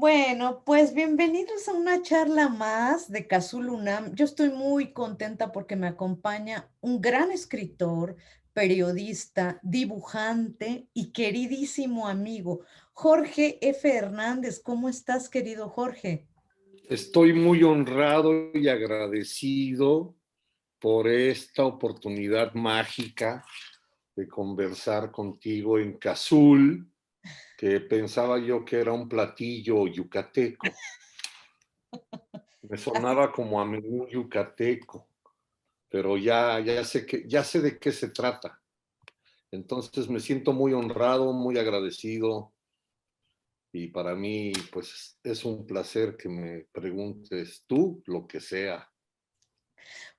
Bueno, pues bienvenidos a una charla más de Cazul UNAM. Yo estoy muy contenta porque me acompaña un gran escritor, periodista, dibujante y queridísimo amigo, Jorge F. Hernández. ¿Cómo estás, querido Jorge? Estoy muy honrado y agradecido por esta oportunidad mágica de conversar contigo en Cazul, que pensaba yo que era un platillo yucateco. Me sonaba como a menú yucateco, pero ya sé de qué se trata. Entonces me siento muy honrado, muy agradecido y para mí pues es un placer que me preguntes tú lo que sea.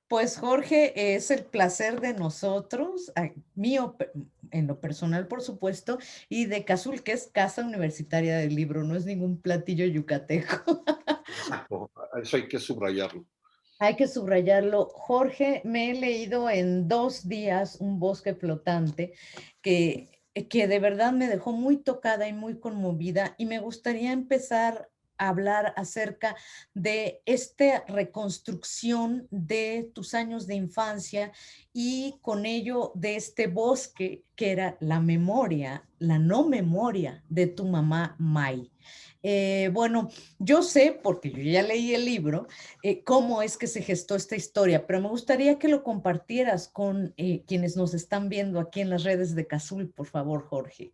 Pues Jorge, es el placer de nosotros, mío en lo personal, por supuesto, y de Cazul, que es Casa Universitaria del Libro, no es ningún platillo yucateco. Exacto, eso hay que subrayarlo. Hay que subrayarlo. Jorge, me he leído en 2 días Un bosque flotante que de verdad me dejó muy tocada y muy conmovida y me gustaría empezar a hablar acerca de esta reconstrucción de tus años de infancia y con ello de este bosque que era la memoria, la no memoria de tu mamá May. Bueno, yo sé, porque yo ya leí el libro, cómo es que se gestó esta historia, pero me gustaría que lo compartieras con quienes nos están viendo aquí en las redes de Cazul, por favor, Jorge.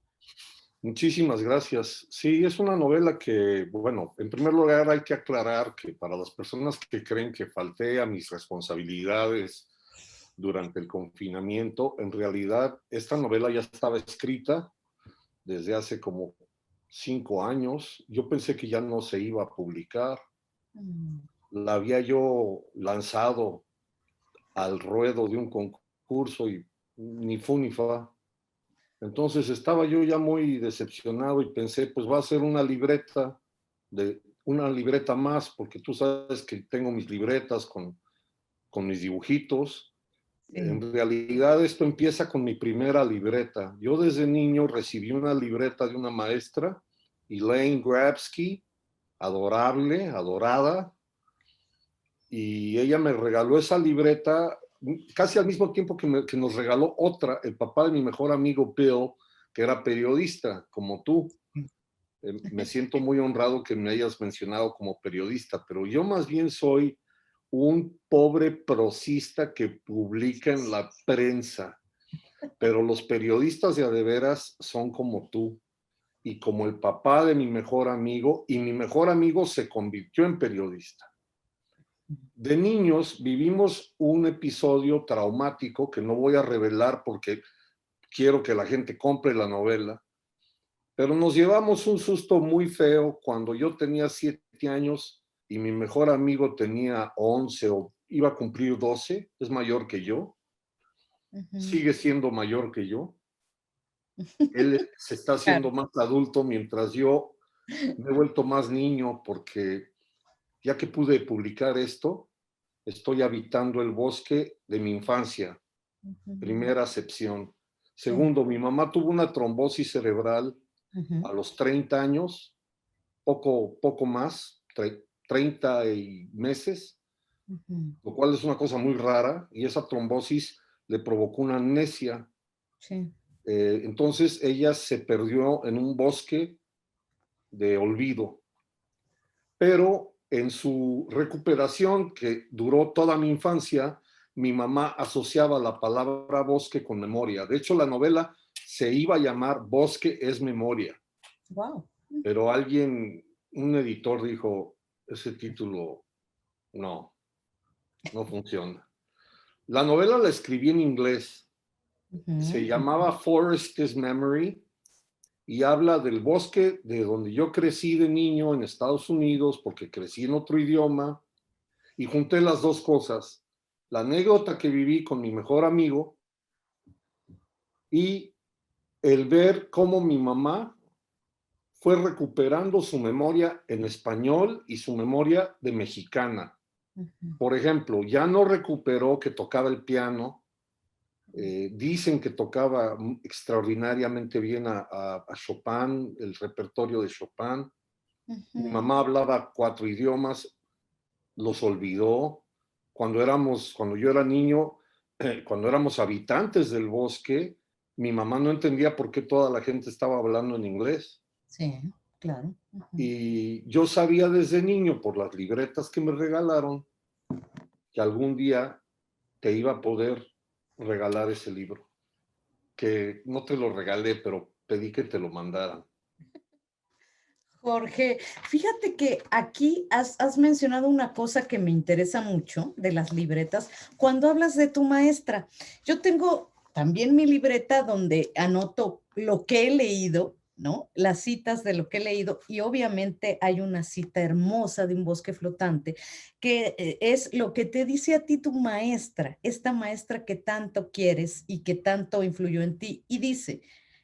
Muchísimas gracias. Sí, es una novela que, bueno, en primer lugar hay que aclarar que para las personas que creen que falté a mis responsabilidades durante el confinamiento, en realidad esta novela ya estaba escrita desde hace como 5 años. Yo pensé que ya no se iba a publicar. Mm. La había yo lanzado al ruedo de un concurso y ni fu ni fa. Entonces estaba yo ya muy decepcionado y pensé, pues va a ser una libreta más, porque tú sabes que tengo mis libretas con mis dibujitos. Sí. En realidad esto empieza con mi primera libreta. Yo desde niño recibí una libreta de una maestra, Elaine Grabsky, adorable, adorada, y ella me regaló esa libreta casi al mismo tiempo que nos regaló otra, el papá de mi mejor amigo Bill, que era periodista, como tú. Me siento muy honrado que me hayas mencionado como periodista, pero yo más bien soy un pobre prosista que publica en la prensa, pero los periodistas de a de veras son como tú y como el papá de mi mejor amigo, y mi mejor amigo se convirtió en periodista. De niños vivimos un episodio traumático que no voy a revelar porque quiero que la gente compre la novela, pero nos llevamos un susto muy feo cuando yo tenía 7 años y mi mejor amigo tenía 11 o iba a cumplir 12, es mayor que yo, Ujú. sigue siendo mayor que yo. Él se está Claro. haciendo más adulto mientras yo me he vuelto más niño porque ya que pude publicar esto, estoy habitando el bosque de mi infancia. Ujú. Primera acepción. Sí. Segundo, mi mamá tuvo una trombosis cerebral Ujú. a los 30 años, poco más, 30 y meses, Ujú. lo cual es una cosa muy rara, y esa trombosis le provocó una amnesia. Sí. Entonces ella se perdió en un bosque de olvido, pero en su recuperación, que duró toda mi infancia, mi mamá asociaba la palabra bosque con memoria. De hecho, la novela se iba a llamar Bosque es memoria, Wow. pero un editor dijo, ese título no, no funciona. La novela la escribí en inglés, se llamaba Forest is Memory y habla del bosque de donde yo crecí de niño en Estados Unidos, porque crecí en otro idioma, y junté las dos cosas, la anécdota que viví con mi mejor amigo y el ver cómo mi mamá fue recuperando su memoria en español y su memoria de mexicana. Ujú. Por ejemplo, ya no recuperó que tocaba el piano. Dicen que tocaba extraordinariamente bien a Chopin, el repertorio de Chopin. Mi Ujú. mamá hablaba 4 idiomas, los olvidó. Cuando yo era niño, cuando éramos habitantes del bosque, mi mamá no entendía por qué toda la gente estaba hablando en inglés. Sí, claro. Ujú. Y yo sabía desde niño, por las libretas que me regalaron, que algún día te iba a poder regalar ese libro. Que no te lo regalé, pero pedí que te lo mandaran. Jorge, fíjate que aquí has mencionado una cosa que me interesa mucho de las libretas cuando hablas de tu maestra. Yo tengo también mi libreta donde anoto lo que he leído, ¿no? Las citas de lo que he leído y obviamente hay una cita hermosa de un bosque flotante que es lo que te dice a ti tu maestra, esta maestra que tanto quieres y que tanto influyó en ti y dice,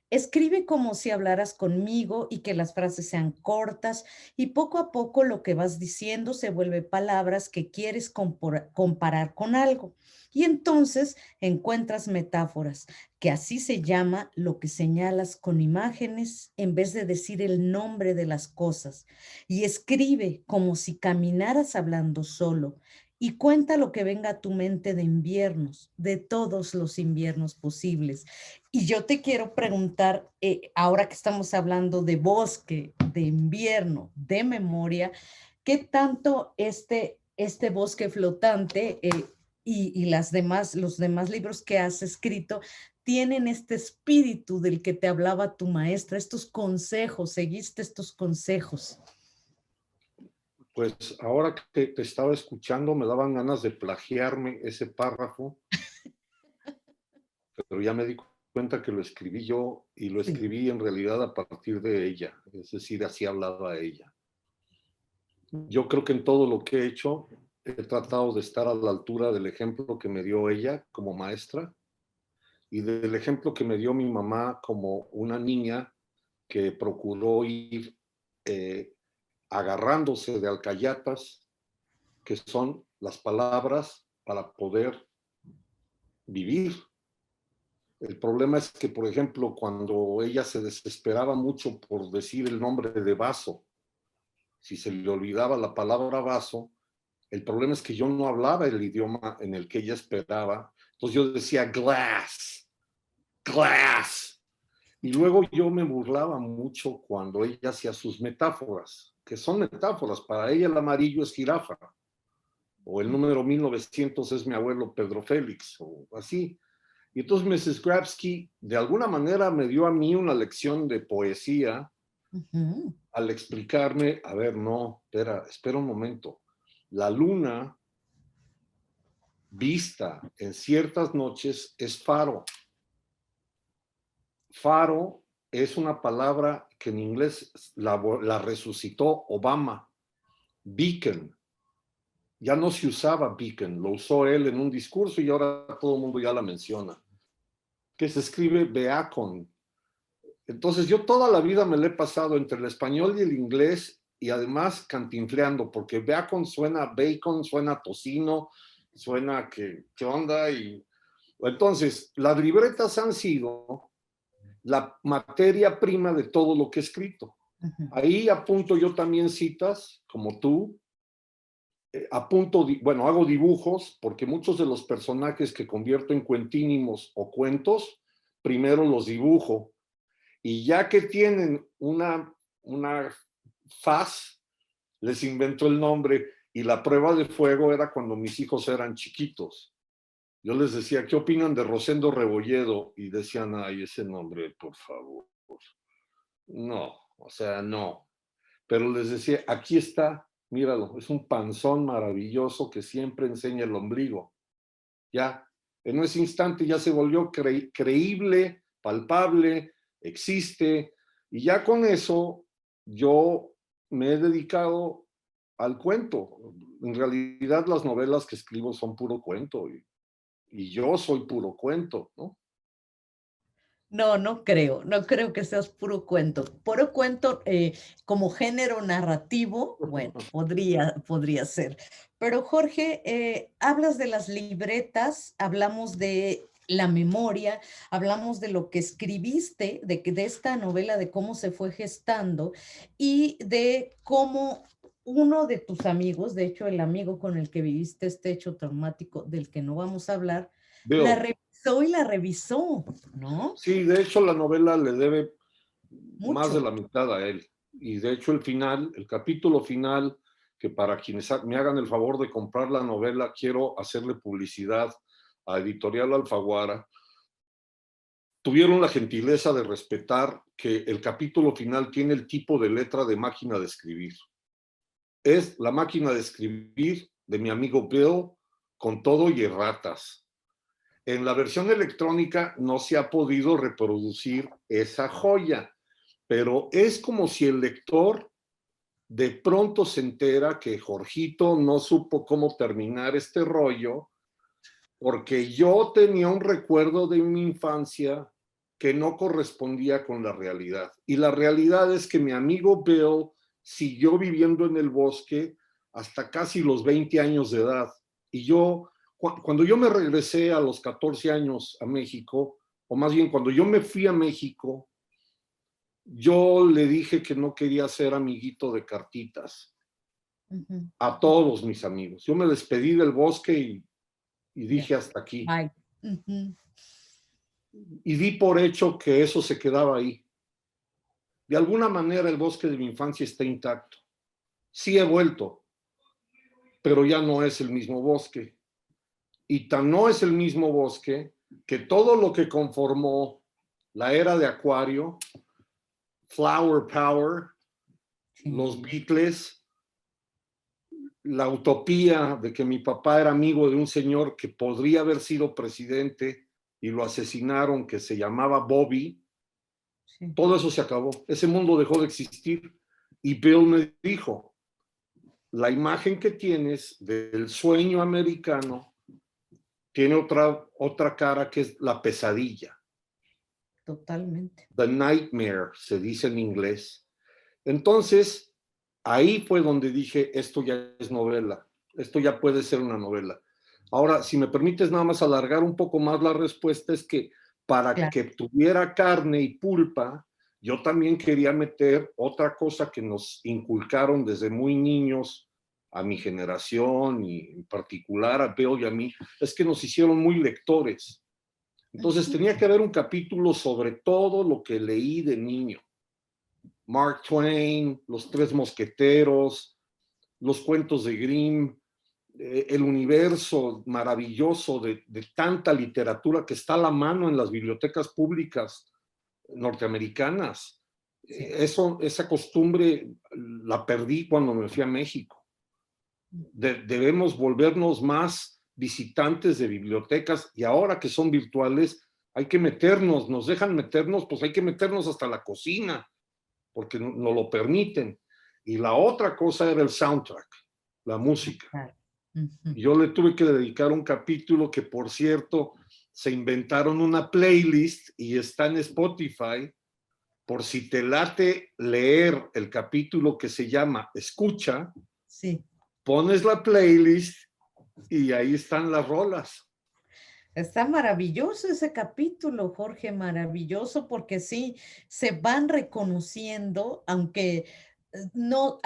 escribe como si hablaras conmigo y que las frases sean cortas y poco a poco lo que vas diciendo se vuelve palabras que quieres comparar con algo. Y entonces encuentras metáforas, que así se llama lo que señalas con imágenes en vez de decir el nombre de las cosas. Y escribe como si caminaras hablando solo. Y cuenta lo que venga a tu mente de inviernos, de todos los inviernos posibles. Y yo te quiero preguntar, ahora que estamos hablando de bosque, de invierno, de memoria, ¿qué tanto este bosque flotante y los demás libros que has escrito tienen este espíritu del que te hablaba tu maestra, estos consejos, seguiste estos consejos? Pues ahora que te estaba escuchando me daban ganas de plagiarme ese párrafo, pero ya me di cuenta que lo escribí yo y lo Sí. escribí en realidad a partir de ella, es decir, así hablaba ella. Yo creo que en todo lo que he hecho he tratado de estar a la altura del ejemplo que me dio ella como maestra y del ejemplo que me dio mi mamá como una niña que procuró ir eh, agarrándose de alcayatas, que son las palabras para poder vivir. El problema es que, por ejemplo, cuando ella se desesperaba mucho por decir el nombre de vaso, si se le olvidaba la palabra vaso, el problema es que yo no hablaba el idioma en el que ella esperaba. Entonces yo decía glass, glass. Y luego yo me burlaba mucho cuando ella hacía sus metáforas, que son metáforas. Para ella el amarillo es jirafa, o el número 1900 es mi abuelo Pedro Félix, o así. Y entonces Mrs. Grabsky de alguna manera me dio a mí una lección de poesía Ujú. al explicarme, a ver, no, espera un momento. La luna vista en ciertas noches es faro. Faro es una palabra que en inglés la resucitó Obama, beacon. Ya no se usaba beacon, lo usó él en un discurso y ahora todo el mundo ya la menciona, que se escribe beacon. Entonces yo toda la vida me la he pasado entre el español y el inglés y además cantinfleando, porque bacon, suena tocino, suena que, ¿qué onda? Y entonces, las libretas han sido la materia prima de todo lo que he escrito. Ujú. Ahí apunto yo también citas, como tú, bueno, hago dibujos, porque muchos de los personajes que convierto en cuentínimos o cuentos, primero los dibujo, y ya que tienen una faz, les invento el nombre, y la prueba de fuego era cuando mis hijos eran chiquitos. Yo les decía, ¿qué opinan de Rosendo Rebolledo? Y decían, ay, ese nombre, por favor. No, o sea, no. Pero les decía, aquí está, míralo, es un panzón maravilloso que siempre enseña el ombligo. Ya, en ese instante ya se volvió creíble, palpable, existe, y ya con eso yo me he dedicado al cuento. En realidad las novelas que escribo son puro cuento y yo soy puro cuento, ¿no? No, no creo que seas puro cuento. Puro cuento como género narrativo, bueno, podría ser. Pero Jorge, hablas de las libretas, hablamos de la memoria, hablamos de lo que escribiste, de esta novela, de cómo se fue gestando y de cómo uno de tus amigos, de hecho el amigo con el que viviste este hecho traumático del que no vamos a hablar, la Bill. revisó y la revisó, ¿no? Sí, de hecho la novela le debe más de Mucho. la mitad a él. Y de hecho el final, el capítulo final, que para quienes me hagan el favor de comprar la novela, quiero hacerle publicidad a Editorial Alfaguara, tuvieron la gentileza de respetar que el capítulo final tiene el tipo de letra de máquina de escribir. Es la máquina de escribir de mi amigo Bill con todo y erratas. En la versión electrónica no se ha podido reproducir esa joya, pero es como si el lector de pronto se entera que Jorgito no supo cómo terminar este rollo, porque yo tenía un recuerdo de mi infancia que no correspondía con la realidad. Y la realidad es que mi amigo Bill siguió viviendo en el bosque hasta casi los 20 años de edad. Y yo, cuando yo me regresé a los 14 años a México, o más bien cuando yo me fui a México, yo le dije que no quería ser amiguito de cartitas a todos mis amigos. Yo me despedí del bosque y Ya. dije hasta aquí. Bye. Ujú. Y di por hecho que eso se quedaba ahí. De alguna manera el bosque de mi infancia está intacto. Sí he vuelto, pero ya no es el mismo bosque. Y tan no es el mismo bosque que todo lo que conformó la era de Acuario, Flower Power, los Sí. Beatles, la utopía de que mi papá era amigo de un señor que podría haber sido presidente y lo asesinaron, que se llamaba Bobby, Sí. todo eso se acabó. Ese mundo dejó de existir. Y Bill me dijo, la imagen que tienes del sueño americano tiene otra cara que es la pesadilla. Totalmente. The nightmare, se dice en inglés. Entonces, ahí fue donde dije, esto ya es novela, esto ya puede ser una novela. Ahora, si me permites nada más alargar un poco más la respuesta, es que para Claro. que tuviera carne y pulpa, yo también quería meter otra cosa que nos inculcaron desde muy niños a mi generación y en particular a Beo y a mí, es que nos hicieron muy lectores. Entonces Ujú. tenía que haber un capítulo sobre todo lo que leí de niño. Mark Twain, Los Tres Mosqueteros, los cuentos de Grimm, el universo maravilloso de tanta literatura que está a la mano en las bibliotecas públicas norteamericanas. Sí. Esa costumbre la perdí cuando me fui a México. Debemos volvernos más visitantes de bibliotecas y ahora que son virtuales hay que meternos, nos dejan meternos, pues hay que meternos hasta la cocina porque nos lo permiten. Y la otra cosa era el soundtrack, la música. Claro. Ujú. Yo le tuve que dedicar un capítulo que, por cierto, se inventaron una playlist y está en Spotify, por si te late leer el capítulo que se llama Escucha, Sí. pones la playlist y ahí están las rolas. Está maravilloso ese capítulo, Jorge, maravilloso, porque sí, se van reconociendo, aunque no,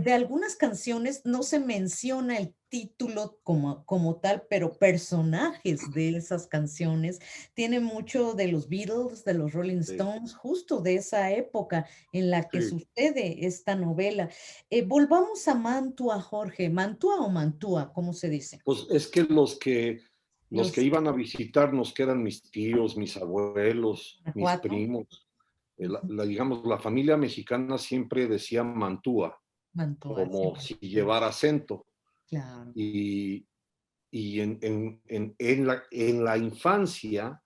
de algunas canciones no se menciona el título como tal, pero personajes de esas canciones. Tiene mucho de los Beatles, de los Rolling Sí, Stones, justo de esa época en la que sí. sucede esta novela. Volvamos a Mantua, Jorge. ¿Mantua o Mantua? ¿Cómo se dice? Pues es que los que Los iban a visitarnos, que eran mis tíos, mis abuelos, mis Guanajuato. primos, Ujú. digamos, la familia mexicana siempre decía Mantua, Mantua, como siempre. si llevara acento. Claro. Y, y en la infancia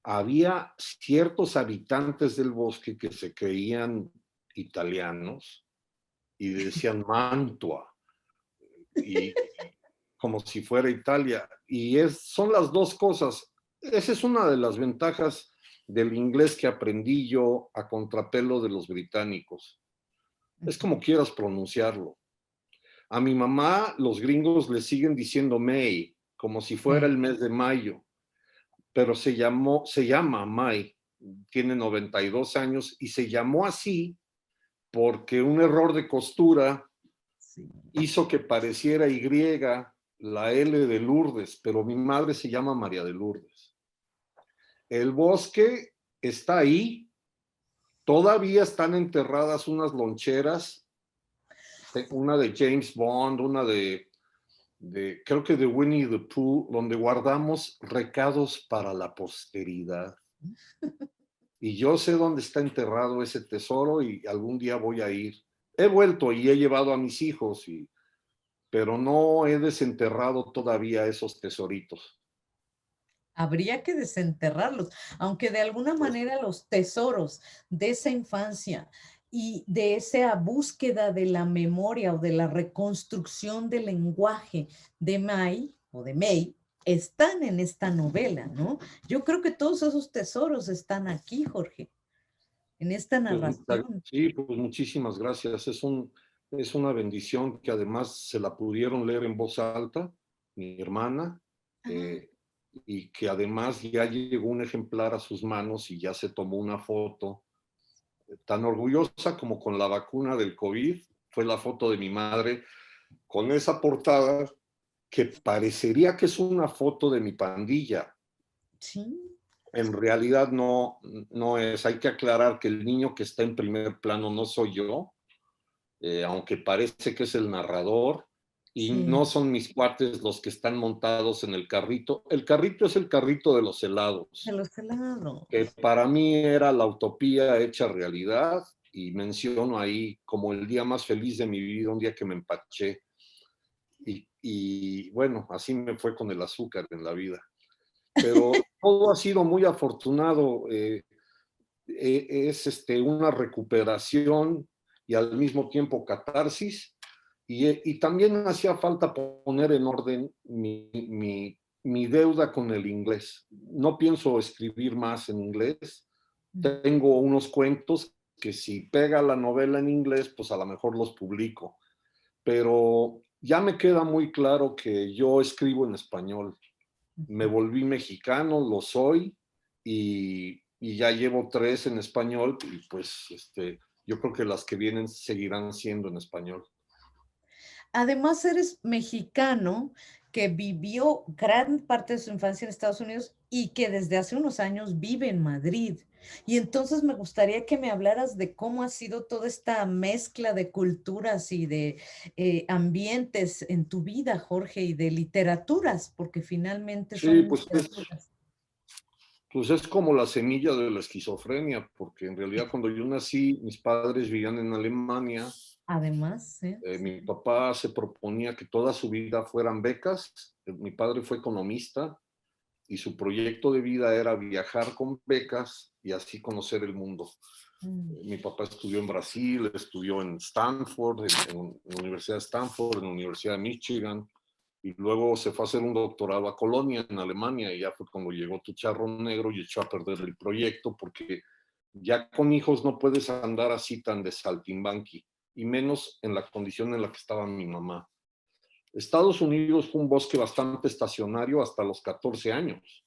había ciertos habitantes del bosque que se creían italianos y decían Mantua, y como si fuera Italia. Y son las dos cosas. Esa es una de las ventajas del inglés que aprendí yo a contrapelo de los británicos. Es Ujú. como quieras pronunciarlo. A mi mamá los gringos le siguen diciendo May, como si fuera Sí, el mes de mayo, pero se llama Mai, tiene 92 años y se llamó así porque un error de costura Sí. hizo que pareciera Y la L de Lourdes, pero mi madre se llama María de Lourdes. El bosque está ahí, todavía están enterradas unas loncheras, una de James Bond, una creo que de Winnie the Pooh, donde guardamos recados para la posteridad. Y yo sé dónde está enterrado ese tesoro y algún día voy a ir. He vuelto y he llevado a mis hijos, pero no he desenterrado todavía esos tesoritos. Habría que desenterrarlos, aunque de alguna manera los tesoros de esa infancia y de esa búsqueda de la memoria o de la reconstrucción del lenguaje de Mai o de May están en esta novela, ¿no? Yo creo que todos esos tesoros están aquí, Jorge, en esta Pues, narración. sí, pues muchísimas gracias. Es una bendición que además se la pudieron leer en voz alta, mi hermana, Ah, eh, y que además ya llegó un ejemplar a sus manos y ya se tomó una foto tan orgullosa como con la vacuna del COVID. Fue la foto de mi madre con esa portada que parecería que es una foto de mi pandilla. sí, En realidad no es. Hay que aclarar que el niño que está en primer plano no soy yo, aunque parece que es el narrador, y sí, no son mis cuates los que están montados en el carrito. El carrito es el carrito de los de helados, los helados. que para mí era la utopía hecha realidad, y menciono ahí como el día más feliz de mi vida, un día que me empaché. Y bueno, así me fue con el azúcar en la vida. Pero todo ha sido muy afortunado. Es una recuperación y al mismo tiempo catarsis. Y también hacía falta poner en orden mi deuda con el inglés. No pienso escribir más en inglés. Mm. Tengo unos cuentos que si pega la novela en inglés, pues a lo mejor los publico. Pero ya me queda muy claro que yo escribo en español. Me volví mexicano, lo soy, y ya llevo 3 en español, y pues yo creo que las que vienen seguirán siendo en español. Además, eres mexicano que vivió gran parte de su infancia en Estados Unidos y que desde hace unos años vive en Madrid. Y entonces me gustaría que me hablaras de cómo ha sido toda esta mezcla de culturas y de ambientes en tu vida, Jorge, y de literaturas, porque finalmente Sí, son literaturas. pues es como la semilla de la esquizofrenia, porque en realidad cuando yo nací, mis padres vivían en Alemania. Además, ¿sí? Mi papá se proponía que toda su vida fueran becas. Mi padre fue economista y su proyecto de vida era viajar con becas y así conocer el mundo. Mm. Mi papá estudió en Brasil, estudió en Stanford, en la Universidad de Stanford, en la Universidad de Michigan, y luego se fue a hacer un doctorado a Colonia, en Alemania, y ya fue cuando llegó tu charro negro y echó a perder el proyecto, porque ya con hijos no puedes andar así tan de saltimbanqui, y menos en la condición en la que estaba mi mamá. Estados Unidos fue un bosque bastante estacionario hasta los 14 años.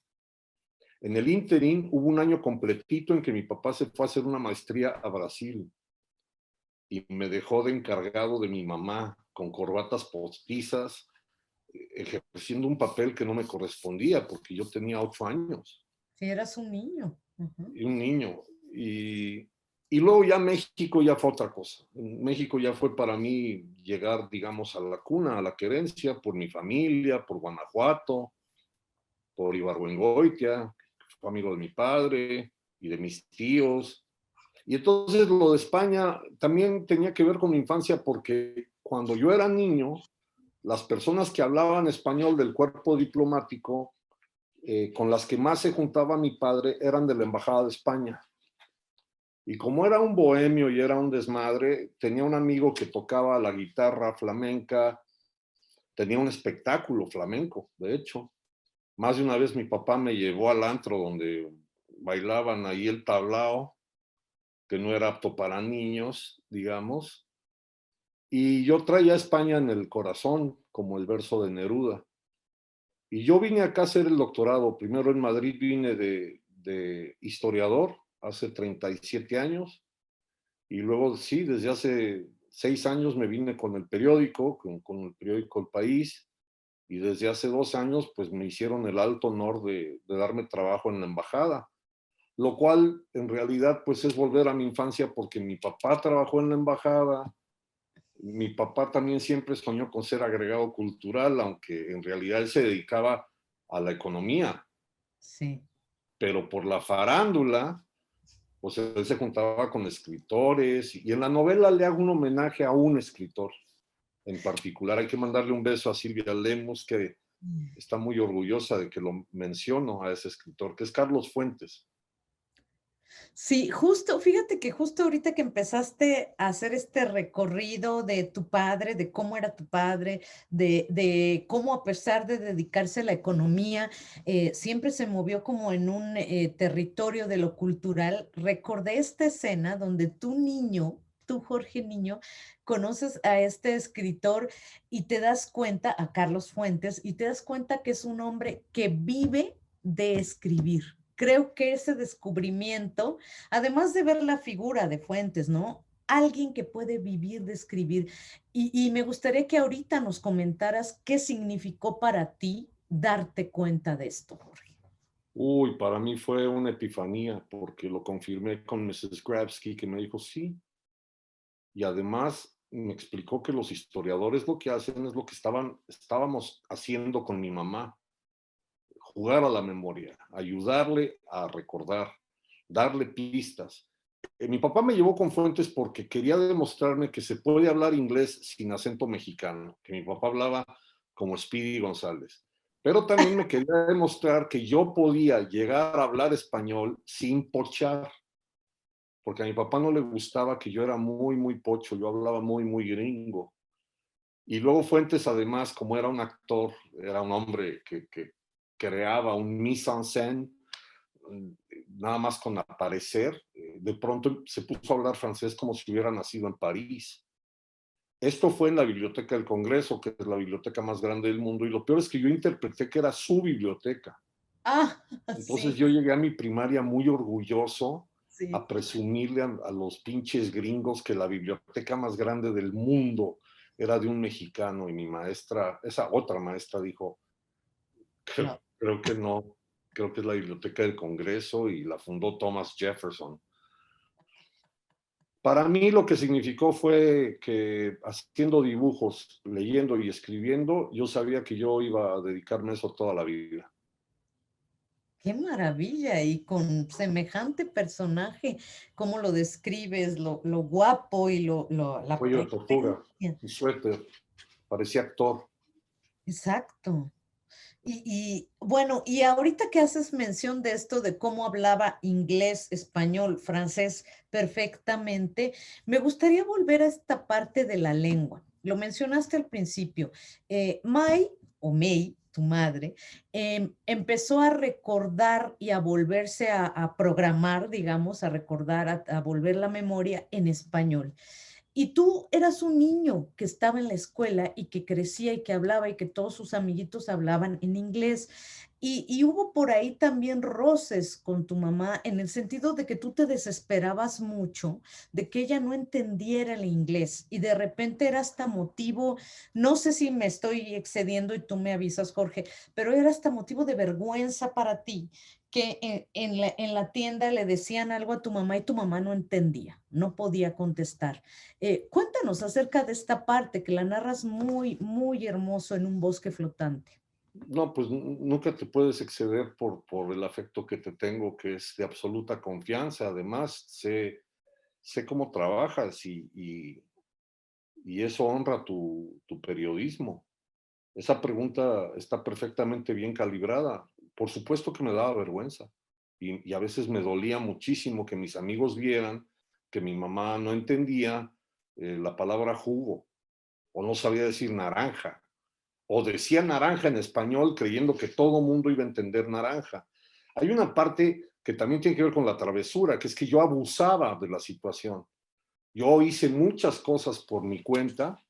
En el interín hubo un año completito en que mi papá se fue a hacer una maestría a Brasil y me dejó de encargado de mi mamá con corbatas postizas, ejerciendo un papel que no me correspondía porque yo tenía 8 años Si eras un niño. Ujú. y un niño. Y luego ya México ya fue otra cosa. En México ya fue para mí llegar, digamos, a la cuna, a la querencia, por mi familia, por Guanajuato, por Ibargüengoitia, que fue amigo de mi padre y de mis tíos. Y entonces lo de España también tenía que ver con mi infancia porque cuando yo era niño, las personas que hablaban español del cuerpo diplomático, con las que más se juntaba mi padre, eran de la Embajada de España. Y como era un bohemio y era un desmadre, tenía un amigo que tocaba la guitarra flamenca, tenía un espectáculo flamenco, de hecho. Más de una vez mi papá me llevó al antro donde bailaban ahí el tablao, que no era apto para niños, digamos. Y yo traía a España en el corazón, como el verso de Neruda. Y yo vine acá a hacer el doctorado. Primero en Madrid vine de historiador hace 37 años. Y luego, sí, desde hace 6 años me vine con el periódico, con el periódico El País. Y desde hace 2 años, pues me hicieron el alto honor de darme trabajo en la embajada. Lo cual, en realidad, pues es volver a mi infancia porque mi papá trabajó en la embajada. Mi papá también siempre soñó con ser agregado cultural, aunque en realidad él se dedicaba a la economía, Sí. pero por la farándula, pues él se juntaba con escritores y en la novela le hago un homenaje a un escritor en particular. Hay que mandarle un beso a Silvia Lemos, que está muy orgullosa de que lo menciono a ese escritor, que es Carlos Fuentes. Sí, justo, fíjate que justo ahorita que empezaste a hacer este recorrido de tu padre, de cómo era tu padre, de cómo a pesar de dedicarse a la economía, siempre se movió como en un territorio de lo cultural, recordé esta escena donde tu niño, tú Jorge Niño, conoces a este escritor y te das cuenta, a Carlos Fuentes, y te das cuenta que es un hombre que vive de escribir. Creo que ese descubrimiento, además de ver la figura de Fuentes, ¿no? Alguien que puede vivir de escribir. Y me gustaría que ahorita nos comentaras qué significó para ti darte cuenta de esto, Jorge. Uy, para mí fue una epifanía porque lo confirmé con Mrs. Grabsky, que me dijo sí. Y además me explicó que los historiadores lo que hacen es lo que estábamos haciendo con mi mamá: jugar a la memoria, ayudarle a recordar, darle pistas. Mi papá me llevó con Fuentes porque quería demostrarme que se puede hablar inglés sin acento mexicano, que mi papá hablaba como Speedy González. Pero también me quería demostrar que yo podía llegar a hablar español sin pochar, porque a mi papá no le gustaba que yo era muy, muy pocho, yo hablaba muy, muy gringo. Y luego Fuentes, además, como era un actor, era un hombre que creaba un mise en scène, nada más con aparecer, de pronto se puso a hablar francés como si hubiera nacido en París. Esto fue en la Biblioteca del Congreso, que es la biblioteca más grande del mundo, y lo peor es que yo interpreté que era su biblioteca. Ah, Entonces sí, yo llegué a mi primaria muy orgulloso a sí. presumirle a los pinches gringos que la biblioteca más grande del mundo era de un mexicano, y mi maestra, esa otra maestra, dijo, No. creo que no, creo que es la Biblioteca del Congreso y la fundó Thomas Jefferson. Para mí lo que significó fue que haciendo dibujos, leyendo y escribiendo, yo sabía que yo iba a dedicarme a eso toda la vida. Qué maravilla, y con semejante personaje, ¿cómo lo describes? Lo guapo y la Cuello de tortuga, presencia. un suéter, parecía actor. Exacto. Bueno, y ahorita que haces mención de esto, de cómo hablaba inglés, español, francés perfectamente, me gustaría volver a esta parte de la lengua. Lo mencionaste al principio. Mai o May, tu madre, empezó a recordar y a volverse a programar, digamos, a recordar, a volver la memoria en español. Y tú eras un niño que estaba en la escuela y que crecía y que hablaba y que todos sus amiguitos hablaban en inglés. Y hubo por ahí también roces con tu mamá en el sentido de que tú te desesperabas mucho de que ella no entendiera el inglés y de repente era hasta motivo, no sé si me estoy excediendo y tú me avisas, Jorge, pero era hasta motivo de vergüenza para ti que en la tienda le decían algo a tu mamá y tu mamá no entendía, no podía contestar. Cuéntanos acerca de esta parte que la narras muy, muy hermoso en un bosque flotante. No, pues nunca te puedes exceder por el afecto que te tengo, que es de absoluta confianza. Además, sé cómo trabajas y eso honra tu periodismo. Esa pregunta está perfectamente bien calibrada. Por supuesto que me daba vergüenza y a veces me dolía muchísimo que mis amigos vieran que mi mamá no entendía la palabra jugo o no sabía decir naranja o decía naranja en español creyendo que todo mundo iba a entender naranja. Hay una parte que también tiene que ver con la travesura, que es que yo abusaba de la situación. Yo hice muchas cosas por mi cuenta,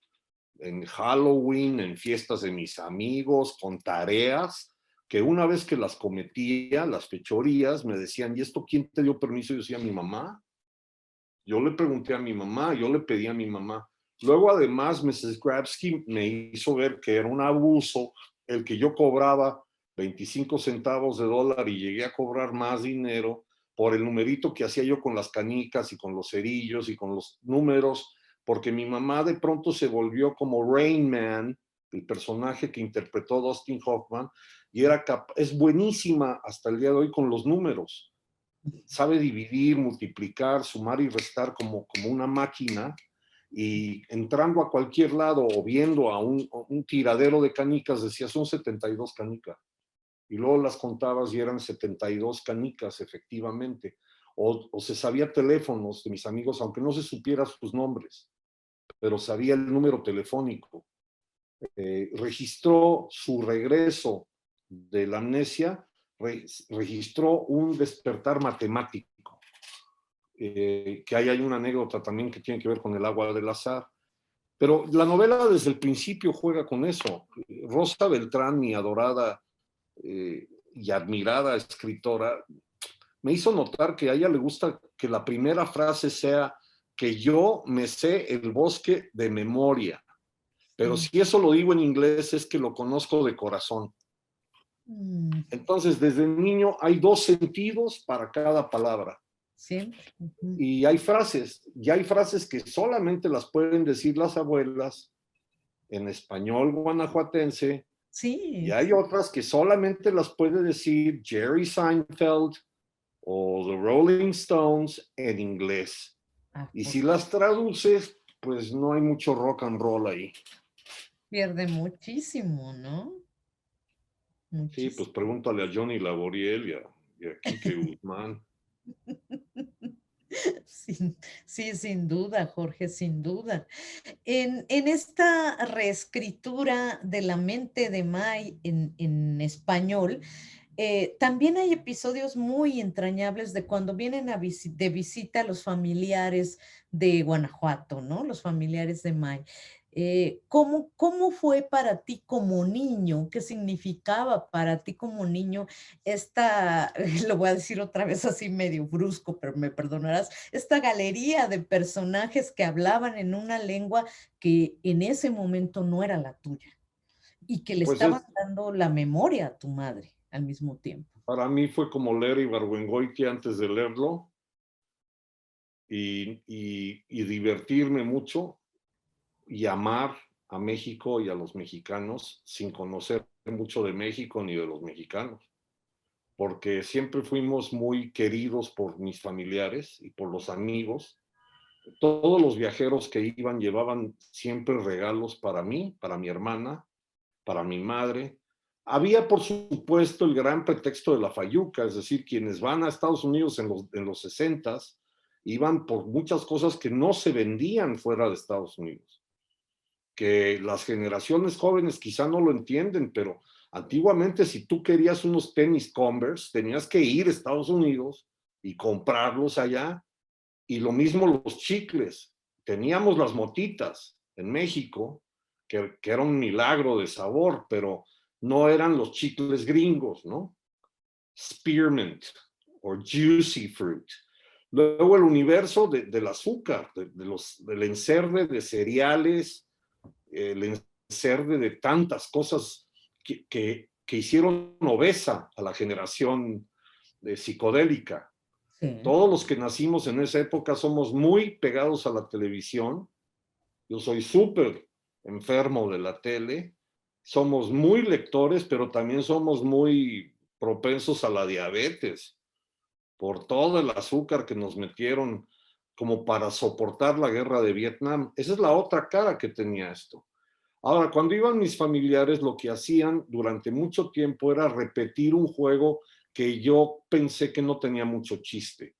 en Halloween, en fiestas de mis amigos, con tareas, que una vez que las cometía, las fechorías, me decían, ¿y esto quién te dio permiso? Yo decía, mi mamá. Yo le pregunté a mi mamá, yo le pedí a mi mamá. Luego, además, Mrs. Grabsky me hizo ver que era un abuso el que yo cobraba 25 centavos de dólar y llegué a cobrar más dinero por el numerito que hacía yo con las canicas y con los cerillos y con los números, porque mi mamá de pronto se volvió como Rain Man, el personaje que interpretó Dustin Hoffman, y es buenísima hasta el día de hoy con los números. Sabe dividir, multiplicar, sumar y restar como una máquina, y entrando a cualquier lado o viendo a un tiradero de canicas, decía, son 72 canicas. Y luego las contabas y eran 72 canicas, efectivamente. O se sabía teléfonos de mis amigos, aunque no se supiera sus nombres, pero sabía el número telefónico. Registró su regreso de la amnesia, registró un despertar matemático. Que ahí hay una anécdota también que tiene que ver con el agua del azar. Pero la novela desde el principio juega con eso. Rosa Beltrán, mi adorada y admirada escritora, me hizo notar que a ella le gusta que la primera frase sea que yo me sé el bosque de memoria. Pero si eso lo digo en inglés es que lo conozco de corazón. Entonces, desde niño hay dos sentidos para cada palabra. Siempre. Y hay frases que solamente las pueden decir las abuelas en español guanajuatense, y Sí. hay otras que solamente las puede decir Jerry Seinfeld o The Rolling Stones en inglés. Y si las traduces, pues no hay mucho rock and roll ahí. Pierde muchísimo, ¿no? Sí, Muchísimo. pues pregúntale a Johnny Laboriel y a Quique Guzmán. Sí, sin duda, Jorge, sin duda. En esta reescritura de La mente de May en español, también hay episodios muy entrañables de cuando vienen de visita los familiares de Guanajuato, ¿no? Los familiares de May. ¿Cómo fue para ti como niño? ¿Qué significaba para ti como niño esta, lo voy a decir otra vez así medio brusco, pero me perdonarás, esta galería de personajes que hablaban en una lengua que en ese momento no era la tuya y que le Pues estaban dando la memoria a tu madre al mismo tiempo? para mí fue como leer Ibargüengoitia antes de leerlo y divertirme mucho y amar a México y a los mexicanos sin conocer mucho de México ni de los mexicanos, porque siempre fuimos muy queridos por mis familiares y por los amigos. Todos los viajeros que iban llevaban siempre regalos para mí, para mi hermana, para mi madre. Había, por supuesto, el gran pretexto de la fayuca, es decir, quienes van a Estados Unidos en los 60s iban por muchas cosas que no se vendían fuera de Estados Unidos, que las generaciones jóvenes quizá no lo entienden, pero antiguamente si tú querías unos tenis Converse, tenías que ir a Estados Unidos y comprarlos allá. Y lo mismo los chicles. Teníamos las motitas en México, que era un milagro de sabor, pero no eran los chicles gringos, ¿no? Spearmint o Juicy Fruit. Luego el universo del azúcar, del encerde de cereales, el encerde de tantas cosas que hicieron obesa a la generación psicodélica. Sí. Todos los que nacimos en esa época somos muy pegados a la televisión. Yo soy súper enfermo de la tele. Somos muy lectores, pero también somos muy propensos a la diabetes por todo el azúcar que nos metieron como para soportar la guerra de Vietnam. Esa es la otra cara que tenía esto. Ahora, cuando iban mis familiares, lo que hacían durante mucho tiempo era repetir un juego que yo pensé que no tenía mucho chiste,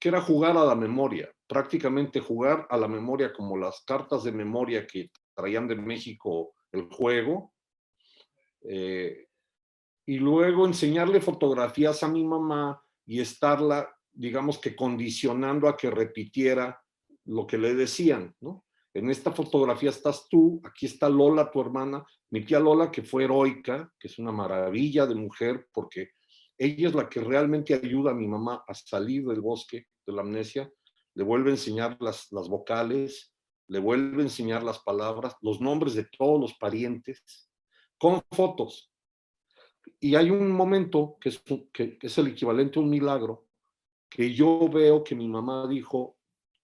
que era jugar a la memoria, prácticamente jugar a la memoria como las cartas de memoria que traían de México el juego, y luego enseñarle fotografías a mi mamá y estarla, digamos que condicionando a que repitiera lo que le decían, ¿no? en esta fotografía estás tú, aquí está Lola, tu hermana, mi tía Lola, que fue heroica, que es una maravilla de mujer, porque ella es la que realmente ayuda a mi mamá a salir del bosque de la amnesia, le vuelve a enseñar las vocales, le vuelve a enseñar las palabras, los nombres de todos los parientes, con fotos. Y hay un momento que es el equivalente a un milagro, que yo veo que mi mamá dijo,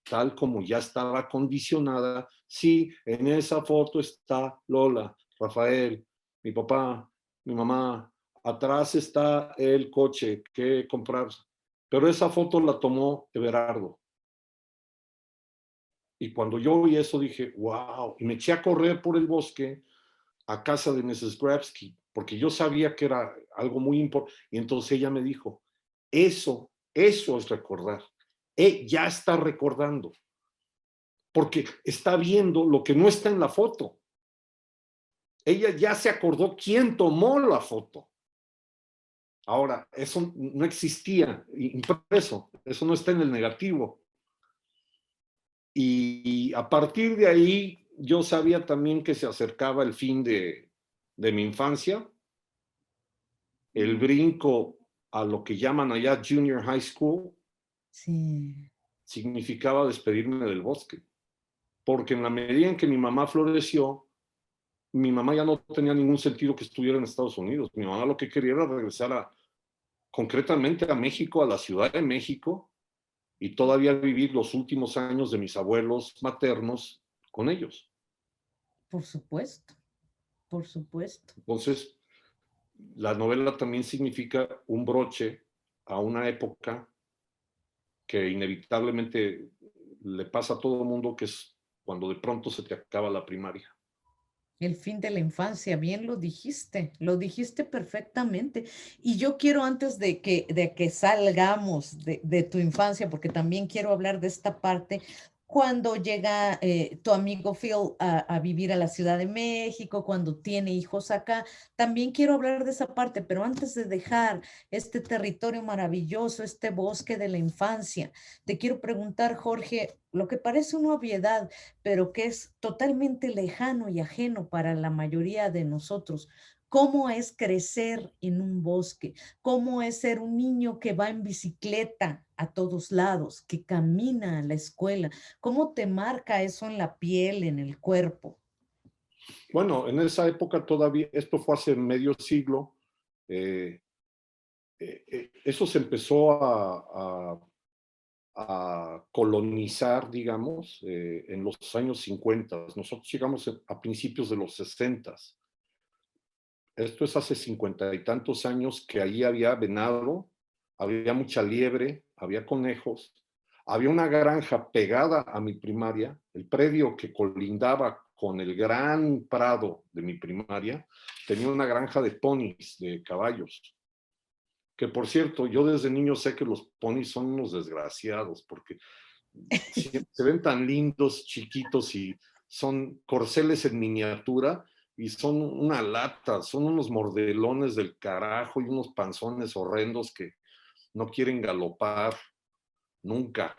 tal como ya estaba condicionada, sí, en esa foto está Lola, Rafael, mi papá, mi mamá, atrás está el coche que comprar, pero esa foto la tomó Everardo. Y cuando yo vi eso dije, wow, y me eché a correr por el bosque a casa de Mrs. Grabsky, porque yo sabía que era algo muy importante. Y entonces ella me dijo, eso es recordar. Ya está recordando, porque está viendo lo que no está en la foto. Ella ya se acordó quién tomó la foto. Ahora, eso no existía impreso, eso no está en el negativo. Y a partir de ahí, yo sabía también que se acercaba el fin de mi infancia, el brinco a lo que llaman allá Junior High School, Sí. significaba despedirme del bosque. Porque en la medida en que mi mamá floreció, mi mamá ya no tenía ningún sentido que estuviera en Estados Unidos. Mi mamá lo que quería era regresar concretamente a México, a la Ciudad de México, y todavía vivir los últimos años de mis abuelos maternos con ellos. Por supuesto, por supuesto. Entonces, la novela también significa un broche a una época que inevitablemente le pasa a todo el mundo, que es cuando de pronto se te acaba la primaria. El fin de la infancia, bien lo dijiste perfectamente. Y yo quiero antes de que salgamos de tu infancia, porque también quiero hablar de esta parte, cuando llega tu amigo Phil a vivir a la Ciudad de México, cuando tiene hijos acá, también quiero hablar de esa parte, pero antes de dejar este territorio maravilloso, este bosque de la infancia, te quiero preguntar, Jorge, lo que parece una obviedad, pero que es totalmente lejano y ajeno para la mayoría de nosotros. ¿Cómo es crecer en un bosque? ¿Cómo es ser un niño que va en bicicleta a todos lados, que camina a la escuela? ¿Cómo te marca eso en la piel, en el cuerpo? Bueno, en esa época todavía, esto fue hace medio siglo, eh, eso se empezó a colonizar, digamos, en los años 50. Nosotros llegamos a principios de los 60. Esto es hace 50 y tantos años, que ahí había venado, había mucha liebre, había conejos, había una granja pegada a mi primaria, el predio que colindaba con el gran prado de mi primaria, tenía una granja de ponis, de caballos, que por cierto, yo desde niño sé que los ponis son unos desgraciados, porque se ven tan lindos, chiquitos, y son corceles en miniatura, y son una lata, son unos mordelones del carajo y unos panzones horrendos que no quieren galopar nunca.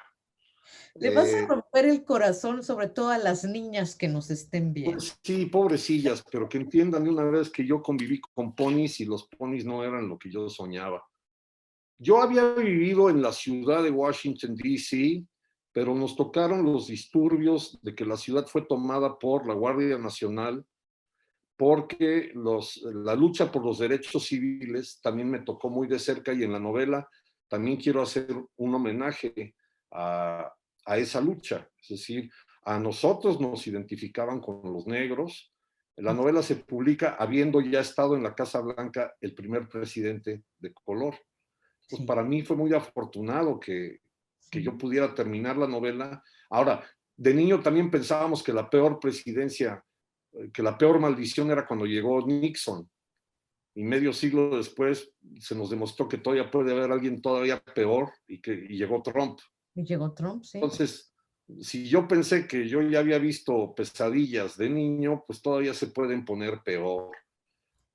Le vas a Eh, romper el corazón, sobre todo a las niñas que nos estén viendo. pues sí, pobrecillas, pero que entiendan de una vez que yo conviví con ponis y los ponis no eran lo que yo soñaba. Yo había vivido en la ciudad de Washington, D.C., pero nos tocaron los disturbios de que la ciudad fue tomada por la Guardia Nacional, porque la lucha por los derechos civiles también me tocó muy de cerca, y en la novela también quiero hacer un homenaje a esa lucha. Es decir, a nosotros nos identificaban con los negros. La novela se publica habiendo ya estado en la Casa Blanca el primer presidente de color. Pues Sí, para mí fue muy afortunado que yo sí. pudiera terminar la novela. Ahora, de niño también pensábamos que la peor presidencia, que la peor maldición era cuando llegó Nixon. Y medio siglo después se nos demostró que todavía puede haber alguien todavía peor, y llegó Trump. Y llegó Trump, sí. Entonces, si yo pensé que yo ya había visto pesadillas de niño, pues todavía se pueden poner peor.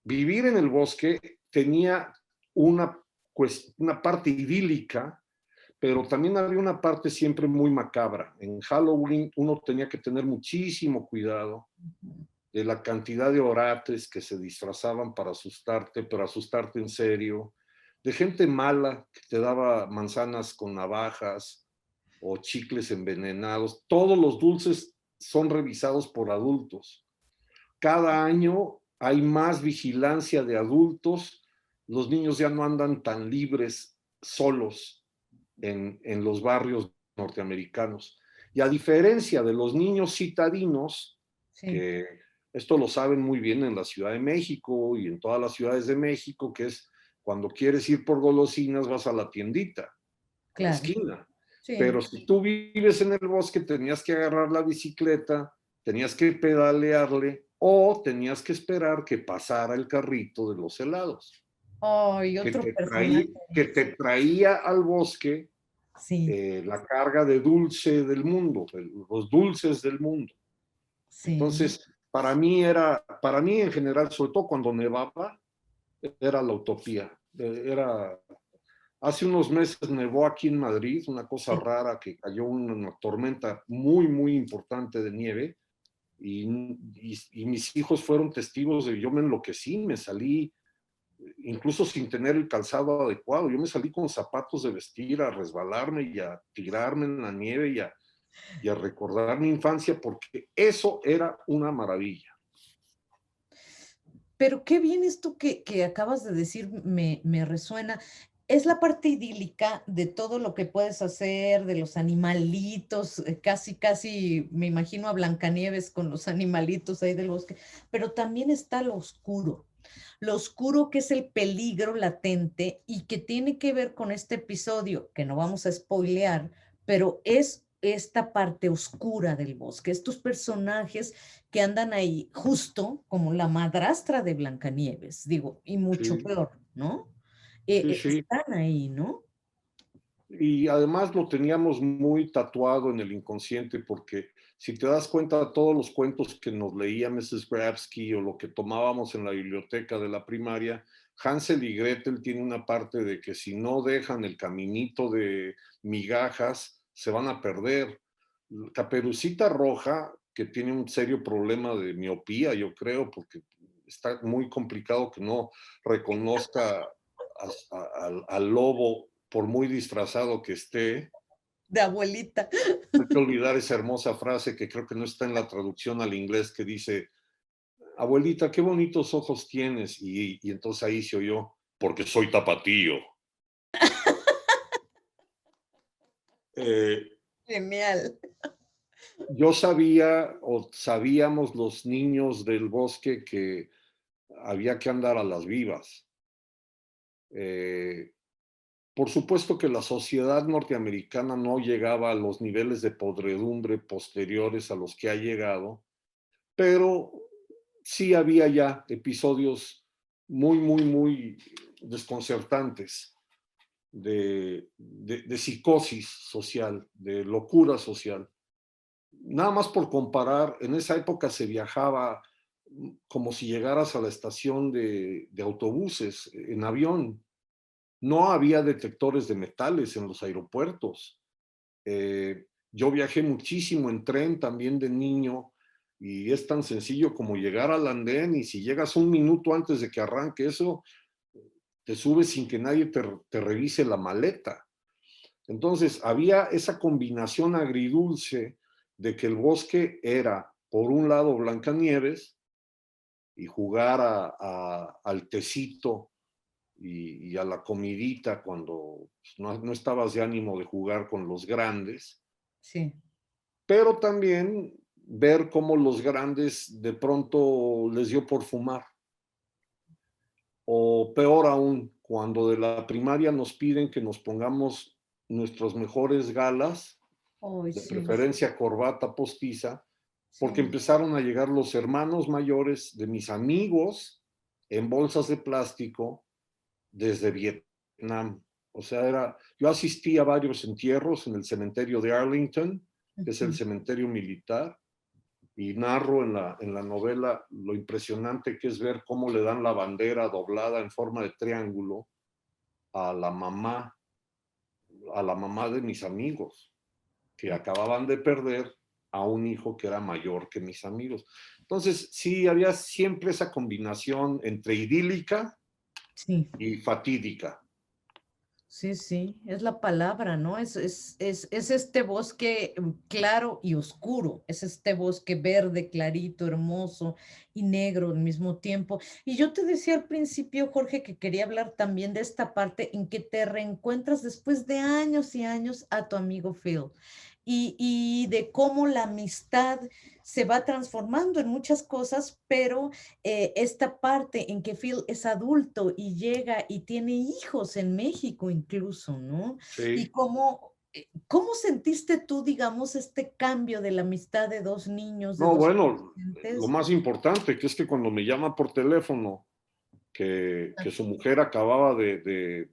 Vivir en el bosque tenía una, una parte idílica, pero también había una parte siempre muy macabra. En Halloween uno tenía que tener muchísimo cuidado de la cantidad de orates que se disfrazaban para asustarte, pero asustarte en serio, de gente mala que te daba manzanas con navajas o chicles envenenados. Todos los dulces son revisados por adultos. Cada año hay más vigilancia de adultos. Los niños ya no andan tan libres solos en los barrios norteamericanos. Y a diferencia de los niños citadinos, Sí, que esto lo saben muy bien en la Ciudad de México y en todas las ciudades de México, que es cuando quieres ir por golosinas vas a la tiendita, a la claro. esquina. Sí. Pero si tú vives en el bosque, tenías que agarrar la bicicleta, tenías que pedalearle o tenías que esperar que pasara el carrito de los helados, Ay, otro personaje. que te traía al bosque Sí, la carga de dulce del mundo, los dulces del mundo. sí. Entonces, para mí en general, sobre todo cuando nevaba, era la utopía. Hace unos meses nevó aquí en Madrid, una cosa Sí. rara, que cayó una tormenta muy, muy importante de nieve y mis hijos fueron testigos de, yo me enloquecí, me salí incluso sin tener el calzado adecuado. Yo me salí con zapatos de vestir a resbalarme y a tirarme en la nieve y a recordar mi infancia porque eso era una maravilla. Pero qué bien esto que acabas de decir, me resuena. Es la parte idílica de todo lo que puedes hacer, de los animalitos, casi, casi me imagino a Blancanieves con los animalitos ahí del bosque, pero también está lo oscuro que es el peligro latente y que tiene que ver con este episodio, que no vamos a spoilear, pero es esta parte oscura del bosque, estos personajes que andan ahí, justo como la madrastra de Blancanieves, digo, y mucho Sí, peor, ¿no? sí, sí. Están ahí, ¿no? Y además lo teníamos muy tatuado en el inconsciente porque si te das cuenta, todos los cuentos que nos leía Mrs. Grabsky o lo que tomábamos en la biblioteca de la primaria, Hansel y Gretel tiene una parte de que si no dejan el caminito de migajas, se van a perder. Caperucita Roja, que tiene un serio problema de miopía, yo creo, porque está muy complicado que no reconozca al lobo por muy disfrazado que esté. De abuelita. No hay que olvidar esa hermosa frase que creo que no está en la traducción al inglés que dice, abuelita, qué bonitos ojos tienes. Y entonces ahí se oyó, porque soy tapatío. Eh, Genial. yo sabía o sabíamos los niños del bosque que había que andar a las vivas. Eh, por supuesto que la sociedad norteamericana no llegaba a los niveles de podredumbre posteriores a los que ha llegado, pero sí había ya episodios muy, muy, muy desconcertantes de psicosis social, de locura social. Nada más por comparar, en esa época se viajaba como si llegaras a la estación de autobuses en avión. No había detectores de metales en los aeropuertos. Yo viajé muchísimo en tren también de niño y es tan sencillo como llegar al andén y si llegas un minuto antes de que arranque eso, te subes sin que nadie te revise la maleta. Entonces había esa combinación agridulce de que el bosque era, por un lado, Blancanieves y jugar al tecito y a la comidita cuando no estabas de ánimo de jugar con los grandes, Sí. pero también ver cómo los grandes de pronto les dio por fumar. O peor aún, cuando de la primaria nos piden que nos pongamos nuestros mejores galas, Ay, de sí, preferencia corbata postiza, porque sí. empezaron a llegar los hermanos mayores de mis amigos en bolsas de plástico desde Vietnam. O sea, yo asistí a varios entierros en el cementerio de Arlington, que es el Ujú. cementerio militar, y narro en la novela lo impresionante que es ver cómo le dan la bandera doblada en forma de triángulo a la mamá a la mamá de mis amigos, que acababan de perder a un hijo que era mayor que mis amigos. Entonces, sí, había siempre esa combinación entre idílica Sí. y fatídica. Sí, sí, es la palabra, ¿no? Es este bosque claro y oscuro, es este bosque verde, clarito, hermoso y negro al mismo tiempo. Y yo te decía al principio, Jorge, que quería hablar también de esta parte en que te reencuentras después de años y años a tu amigo Phil y de cómo la amistad se va transformando en muchas cosas, pero esta parte en que Phil es adulto y llega y tiene hijos en México incluso, ¿no? Y Sí. cómo sentiste tú, digamos, este cambio de la amistad de dos niños, de No, dos bueno, lo adolescentes? más importante, que es que cuando me llama por teléfono, que su mujer acababa de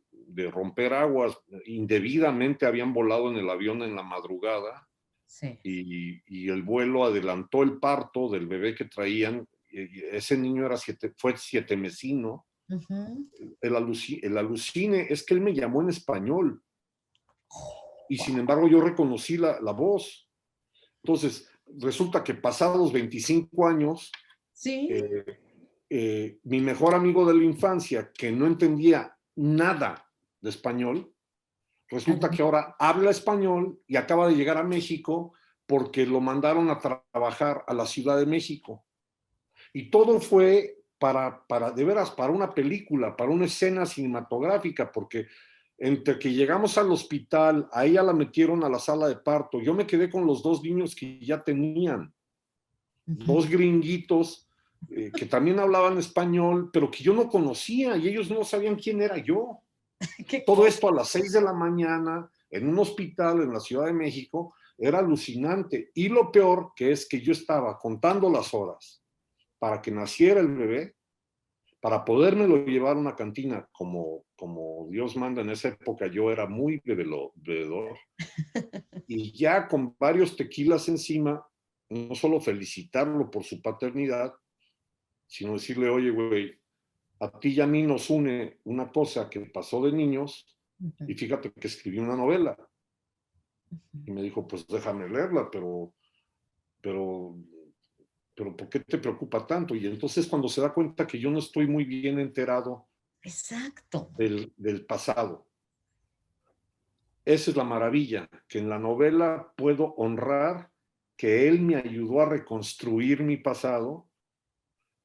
romper aguas, indebidamente habían volado en el avión en la madrugada, Sí. y el vuelo adelantó el parto del bebé que traían. Y ese niño fue 7 mesino. Ujú. El alucine es que él me llamó en español y sin Wow. embargo yo reconocí la voz. Entonces, resulta que pasados 25 años, Sí. eh, mi mejor amigo de la infancia, que no entendía nada de español, resulta que ahora habla español y acaba de llegar a México porque lo mandaron a trabajar a la Ciudad de México. Y todo fue de veras, para una película, para una escena cinematográfica, porque entre que llegamos al hospital, a ella la metieron a la sala de parto, yo me quedé con los 2 niños que ya tenían, Ujú. 2 gringuitos, que también hablaban español, pero que yo no conocía y ellos no sabían quién era yo. Qué Todo cosa. esto a las 6 de la mañana, en un hospital en la Ciudad de México, era alucinante. Y lo peor que es que yo estaba contando las horas para que naciera el bebé, para podérmelo llevar a una cantina como Dios manda. En esa época yo era muy bebedor, y ya con varios tequilas encima, no solo felicitarlo por su paternidad, sino decirle, oye, güey, a ti y a mí nos une una cosa que pasó de niños, Ujú, y fíjate que escribí una novela. ujú. Y me dijo, pues déjame leerla, pero, pero ¿por qué te preocupa tanto? Y entonces cuando se da cuenta que yo no estoy muy bien enterado Exacto. del pasado. Esa es la maravilla, que en la novela puedo honrar que él me ayudó a reconstruir mi pasado.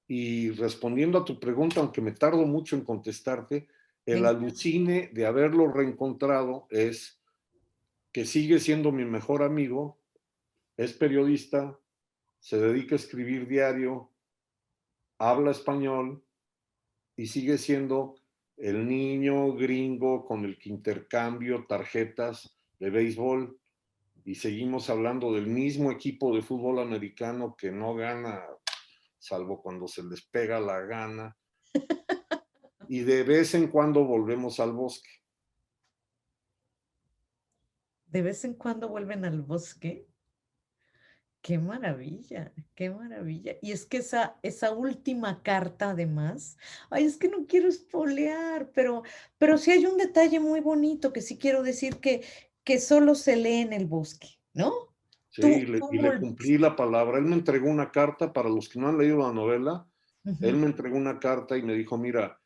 Y respondiendo a tu pregunta, aunque me tardo mucho en contestarte, el Venga. alucine de haberlo reencontrado es que sigue siendo mi mejor amigo, es periodista, se dedica a escribir diario, habla español y sigue siendo el niño gringo con el que intercambio tarjetas de béisbol, y seguimos hablando del mismo equipo de fútbol americano que no gana salvo cuando se les pega la gana, y de vez en cuando volvemos al bosque. De vez en cuando vuelven al bosque. Qué maravilla, qué maravilla. Y es que esa última carta, además, ay, es que no quiero espolear, pero sí hay un detalle muy bonito que sí quiero decir que solo se lee en el bosque, ¿no? Sí, Tú y le cumplí volviste. la palabra. Él me entregó una carta, para los que no han leído la novela, él Ujú. me entregó una carta y me dijo, mira,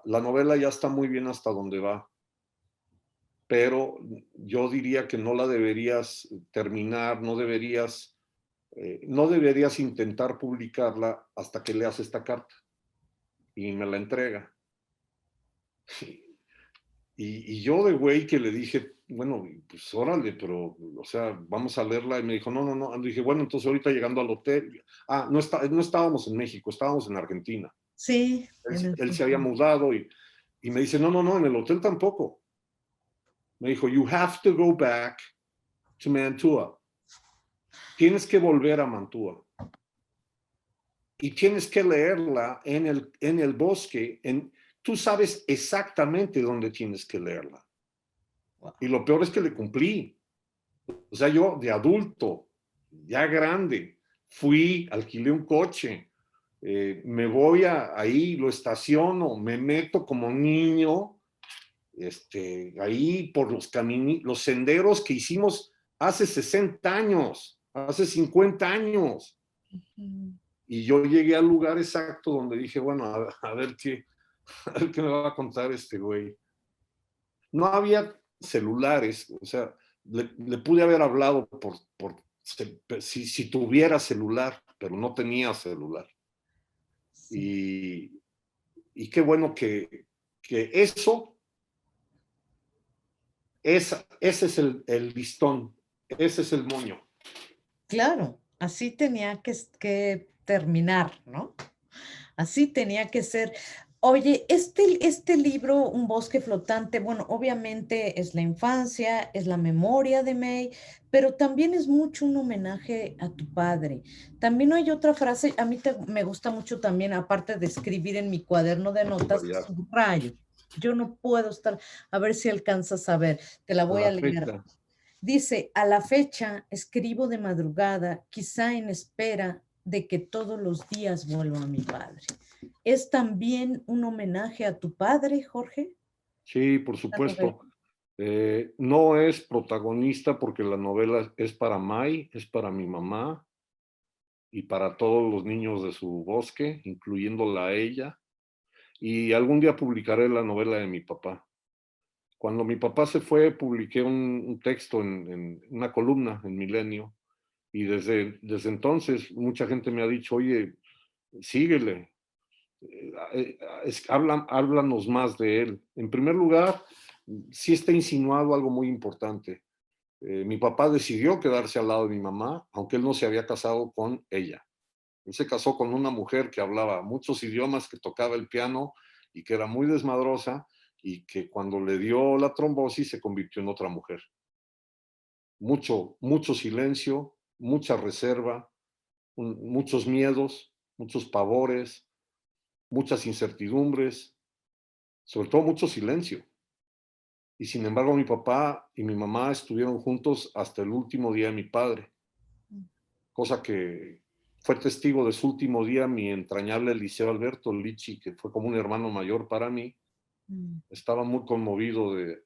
la novela ya está muy bien hasta donde va, pero yo diría que no la deberías terminar, no deberías intentar publicarla hasta que leas esta carta. Y me la entrega. Y yo de güey que le dije, bueno, pues órale, pero, o sea, vamos a leerla. Y me dijo, no, no, no. Le dije, bueno, entonces ahorita llegando al hotel. Ah, no estábamos en México, estábamos en Argentina. Sí, Él, en él se había Argentina. mudado, y me dice, no, no, no, en el hotel tampoco. Me dijo, you have to go back to Mantua. Tienes que volver a Mantua. Y tienes que leerla en el bosque. Tú sabes exactamente dónde tienes que leerla. Wow. Y lo peor es que le cumplí. O sea, yo de adulto, ya grande, fui, alquilé un coche, me voy ahí, lo estaciono, me meto como niño, ahí por los senderos que hicimos hace 60 años, hace 50 años. Y yo llegué al lugar exacto donde dije, bueno, a ver qué me va a contar este güey. No había celulares, o sea, le pude haber hablado si tuviera celular, pero no tenía celular. Sí. Y qué bueno que eso, ese es el listón, ese es el moño. Claro, así tenía que terminar, ¿no? Así tenía que ser. Oye, este libro, Un bosque flotante, bueno, obviamente es la infancia, es la memoria de May, pero también es mucho un homenaje a tu padre. También hay otra frase, a mí me gusta mucho también, aparte de escribir en mi cuaderno de notas, Variar. subrayo. Yo no puedo estar, a ver si alcanzas a ver, te la A voy la a leer. fecha. Dice, a la fecha escribo de madrugada, quizá en espera de que todos los días vuelva mi padre. ¿Es también un homenaje a tu padre, Jorge? Sí, por La novela. supuesto. No es protagonista porque la novela es para Mai, es para mi mamá y para todos los niños de su bosque, incluyéndola a ella. Y algún día publicaré la novela de mi papá. Cuando mi papá se fue, publiqué un texto en una columna en Milenio y desde entonces mucha gente me ha dicho, oye, síguele, háblanos más de él. En primer lugar, sí está insinuado algo muy importante. Mi papá decidió quedarse al lado de mi mamá, aunque él no se había casado con ella. Él se casó con una mujer que hablaba muchos idiomas, que tocaba el piano y que era muy desmadrosa y que cuando le dio la trombosis se convirtió en otra mujer. Mucho silencio, mucha reserva, muchos miedos, muchos pavores, muchas incertidumbres, sobre todo mucho silencio. Y sin embargo, mi papá y mi mamá estuvieron juntos hasta el último día de mi padre, cosa que fue testigo de su último día mi entrañable Eliseo Alberto Lichi, que fue como un hermano mayor para mí. Estaba muy conmovido de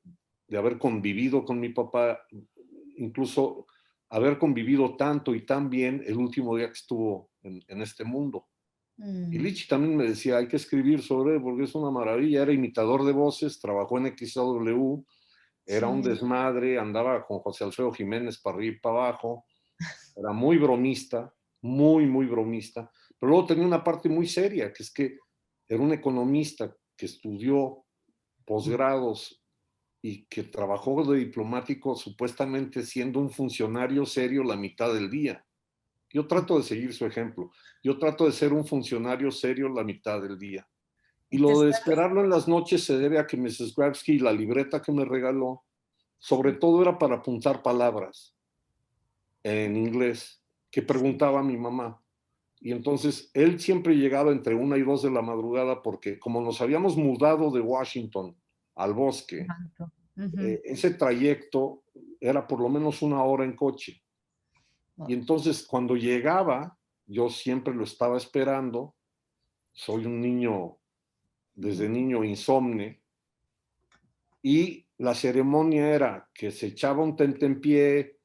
haber convivido con mi papá, incluso haber convivido tanto y tan bien el último día que estuvo en este mundo. Y Lichi también me decía, hay que escribir sobre él porque es una maravilla, era imitador de voces, trabajó en XW, era un Sí. desmadre, andaba con José Alfredo Jiménez para arriba y para abajo, era muy bromista, muy bromista, pero luego tenía una parte muy seria, que es que era un economista que estudió posgrados y que trabajó de diplomático supuestamente siendo un funcionario serio la mitad del día. Yo trato de seguir su ejemplo. Yo trato de ser un funcionario serio la mitad del día. Y Y te lo de sales. esperarlo en las noches se debe a que Mrs. Grabsky, la libreta que me regaló, sobre Sí, todo era para apuntar palabras en inglés que sí. preguntaba a mi mamá. Y entonces él siempre llegaba entre 1 y 2 de la madrugada porque como nos habíamos mudado de Washington al bosque, Tanto. Ujú. ese trayecto era por lo menos 1 hora en coche. Y entonces cuando llegaba, yo siempre lo estaba esperando. Soy un niño, desde niño insomne, y la ceremonia era que se echaba un tentempié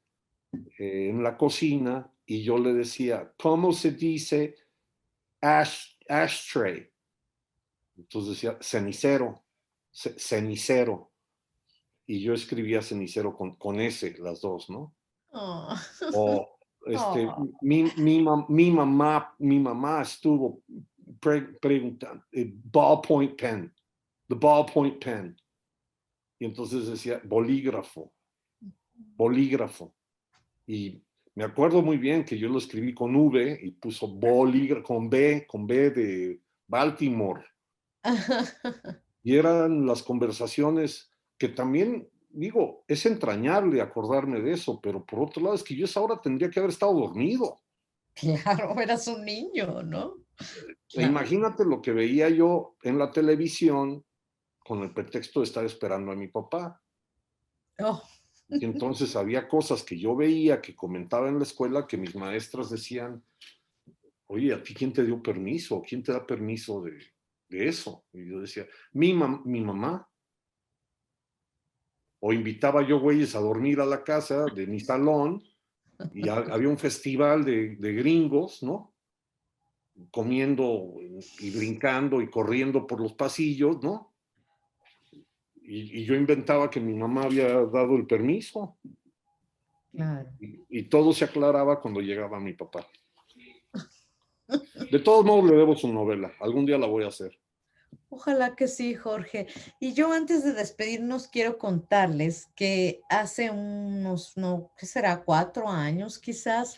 en la cocina y yo le decía, ¿cómo se dice ashtray? Entonces decía cenicero, cenicero. Y yo escribía cenicero con S, las dos, ¿no? Oh. O Oh. mi mamá estuvo preguntando, the ballpoint pen. Y entonces decía bolígrafo. Y me acuerdo muy bien que yo lo escribí con V y puso bolígrafo, con B de Baltimore. Y eran las conversaciones que también, digo, es entrañable acordarme de eso, pero por otro lado es que yo a esa hora tendría que haber estado dormido. Claro, eras un niño, ¿no? E Claro. imagínate lo que veía yo en la televisión con el pretexto de estar esperando a mi papá. Oh. Y entonces había cosas que yo veía, que comentaba en la escuela, que mis maestras decían, oye, ¿a ti quién te dio permiso? ¿Quién te da permiso de eso? Y yo decía, mi mamá. O invitaba yo güeyes a dormir a la casa de mi salón y había un festival de gringos, ¿no? Comiendo y brincando y corriendo por los pasillos, ¿no? Y yo inventaba que mi mamá había dado el permiso Claro. y todo se aclaraba cuando llegaba mi papá. De todos modos le debo su novela, algún día la voy a hacer. Ojalá que sí, Jorge. Y yo antes de despedirnos quiero contarles que hace unos, no, ¿qué será? 4 años quizás,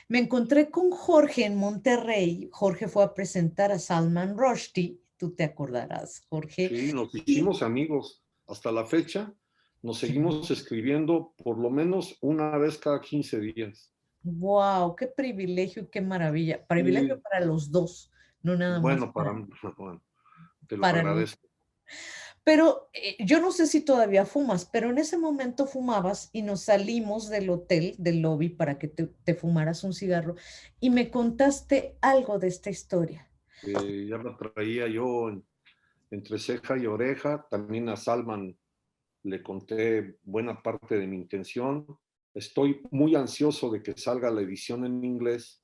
me encontré con Jorge en Monterrey. Jorge fue a presentar a Salman Rushdie, tú te acordarás, Jorge. Sí, nos Y, hicimos amigos. Hasta la fecha nos sí, seguimos escribiendo por lo menos una vez cada 15 días. wow, qué privilegio y qué maravilla. Privilegio Y para los dos, no nada más bueno, bueno, te lo para los. agradezco. Pero yo no sé si todavía fumas, pero en ese momento fumabas y nos salimos del hotel, del lobby, para que te fumaras un cigarro y me contaste algo de esta historia. Ya la traía yo entre ceja y oreja. También a Salman le conté buena parte de mi intención. Estoy muy ansioso de que salga la edición en inglés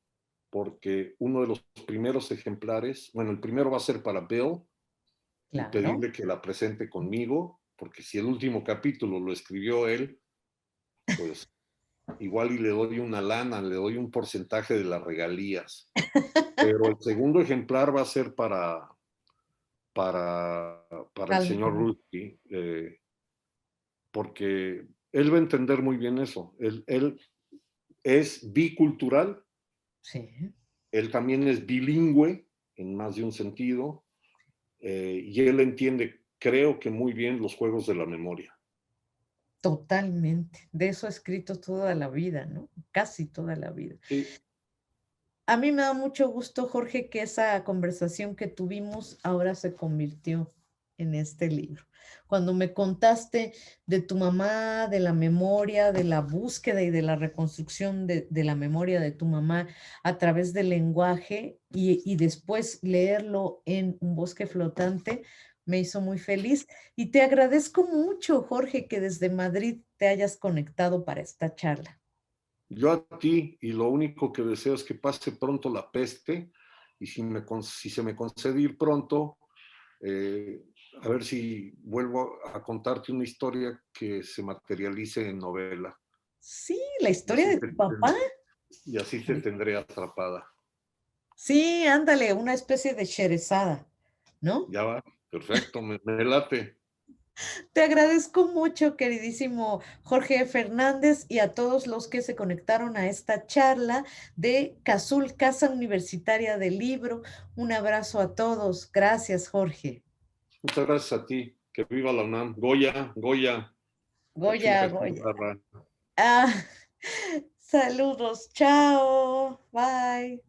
porque uno de los primeros ejemplares, bueno, el primero va a ser para Bill y Claro. pedirle que la presente conmigo, porque si el último capítulo lo escribió él, pues igual y le doy una lana, le doy un porcentaje de las regalías. Pero el segundo ejemplar va a ser para, para el señor Salman. Rusty, porque él va a entender muy bien eso. Él es bicultural, Sí, él también es bilingüe en más de un sentido, y él entiende, creo que muy bien, los juegos de la memoria. totalmente. De eso ha escrito toda la vida, ¿no? Casi toda la vida. Sí, A mí me da mucho gusto, Jorge, que esa conversación que tuvimos ahora se convirtió en este libro. Cuando me contaste de tu mamá, de la memoria, de la búsqueda y de la reconstrucción de la memoria de tu mamá a través del lenguaje y después leerlo en Un bosque flotante, me hizo muy feliz. Y te agradezco mucho, Jorge, que desde Madrid te hayas conectado para esta charla. yo a ti, y lo único que deseo es que pase pronto la peste, y si se me concede ir pronto, eh, a ver si vuelvo a contarte una historia que se materialice en novela. Sí, la Y historia así de tu papá. y así te tendré atrapada. Sí, ándale, una especie de Sherezada, ¿no? Ya va, perfecto, me late. Te agradezco mucho, queridísimo Jorge Fernández, y a todos los que se conectaron a esta charla de CASUL, Casa Universitaria del Libro. Un abrazo a todos. Gracias, Jorge. Muchas gracias a ti. Que viva la UNAM. Goya, Goya, Goya, Pachuca, Goya. Chihuahua. Ah, saludos. Chao. Bye.